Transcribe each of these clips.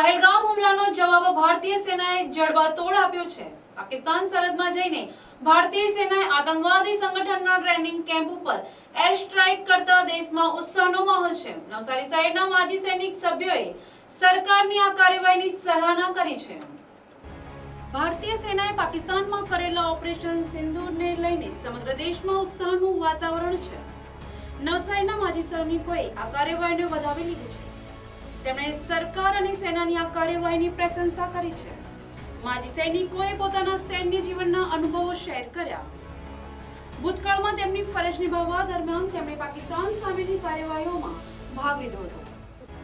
પહેલગામ હુમલાનો જવાબ ભારતીય સેનાએ જડબાતોડ આપ્યો છે। પાકિસ્તાન સરહદમાં જઈને ભારતીય સેનાએ આતંકવાદી સંગઠનના ટ્રેનિંગ કેમ્પ ઉપર એર સ્ટ્રાઇક કરતા દેશમાં ઉત્સાહનો માહોલ છે। નવસારી શહેરના માજી સૈનિક સભ્યોએ સરકારની આ કાર્યવાહીની સરાહના કરી છે। ભારતીય સેનાએ પાકિસ્તાનમાં કરેલા ઓપરેશન સિંદૂરને લઈને સમગ્ર દેશમાં ઉત્સાહનું વાતાવરણ છે। નવસારીના માજી સૈનિકોએ આ કાર્યવાહીને વધાવી લીધી છે। તેમણે સરકાર અને સેનાની આ કાર્યવાહીની પ્રશંસા કરી છે। માજી સૈનિકોએ પોતાના સૈન્ય જીવનના અનુભવો શેર કર્યા। ભૂતકાળમાં તેમની ફરજ નિભાવવા દરમિયાન તેમણે પાકિસ્તાન સામેની કાર્યવાહીઓમાં ભાગ લીધો હતો।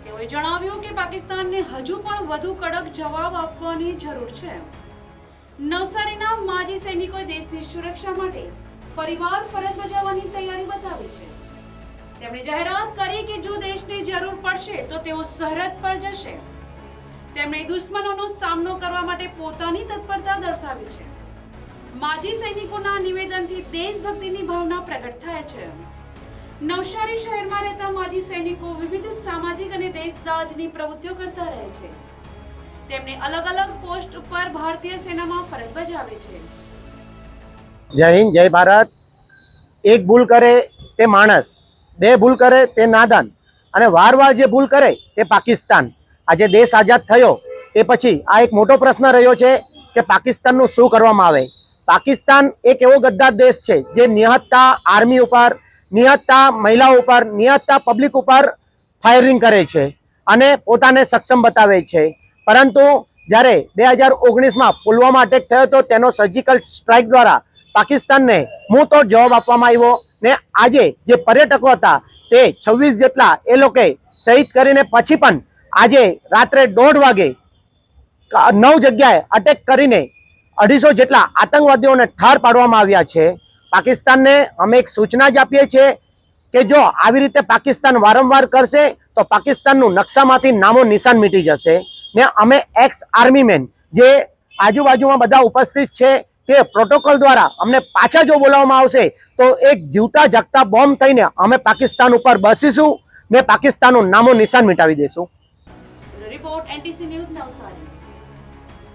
તેઓએ જણાવ્યું કે પાકિસ્તાનને હજુ પણ વધુ કડક જવાબ આપવાની જરૂર છે। નવસારીના માજી સૈનિકોએ દેશની સુરક્ષા માટે ફરીવાર ફરજ બજાવવાની તૈયારી બતાવી છે। તેમણે જાહેરાત કરી કે જો દેશને જરૂર પડશે તો તેઓ સરહદ પર જશે। તેમણે દુશ્મનોનો સામનો કરવા માટે પોતાની તત્પરતા દર્શાવી છે। માજી સૈનિકોના નિવેદનથી દેશભક્તિની ભાવના પ્રગટ થાય છે। નવસારી શહેરમાં રહેતા માજી સૈનિકો વિવિધ સામાજિક અને દેશદાજની પ્રવૃત્તિઓ કરતા રહે છે। તેમણે અલગ અલગ પોસ્ટ ઉપર ભારતીય સેનામાં ફરજ બજાવે છે। જય હિન્દ, જય ભારત। એક ભૂલ કરે તે માણસ, બે ભૂલ કરે તે નાદાન અને વારવાર જે ભૂલ કરે તે પાકિસ્તાન। આજે દેશ આઝાદ થયો એ પછી આ એક મોટો પ્રશ્ન રહ્યો છે કે પાકિસ્તાનનું શું કરવામાં આવે। પાકિસ્તાન એક એવો ગદ્દાર દેશ છે જે નિહત્તા આર્મી ઉપર, નિહત્તા મહિલાઓ ઉપર, નિહત્તા પબ્લિક ઉપર ફાયરિંગ કરે છે અને પોતાને સક્ષમ બતાવે છે। પરંતુ જ્યારે 2019માં પુલવામા અટેક થયો હતો તેનો સર્જિકલ સ્ટ્રાઇક દ્વારા પાકિસ્તાનને મુંહતોડ જવાબ આપવામાં આવ્યો ને આજે જે પર્યટકો હતા તે 26 જેટલા એ લોકોએ શહીદ કરીને પછી પણ આજે રાત્રે 1:30 વાગે 9 જગ્યાએ અટેક કરીને 250 જેટલા આતંકવાદીઓને ઠાર પાડવામાં આવ્યા છે। પાકિસ્તાનને અમે એક સૂચના જ આપીએ છીએ કે જો આવી રીતે પાકિસ્તાન વારંવાર કરશે તો પાકિસ્તાનનું નકશામાંથી નામો નિશાન મીટી જશે ને અમે એક્સ આર્મી મેન જે આજુબાજુમાં બધા ઉપસ્થિત છે તે પ્રોટોકોલ દ્વારા અમને પાછા જો બોલાવવામાં આવશે તો એક જીવતા જાગતા બોમ્બ થઈને અમે પાકિસ્તાન ઉપર બેસીશું ને પાકિસ્તાનનું નામો નિશાન મિટાવી દેશું। Report NTC news Navsari.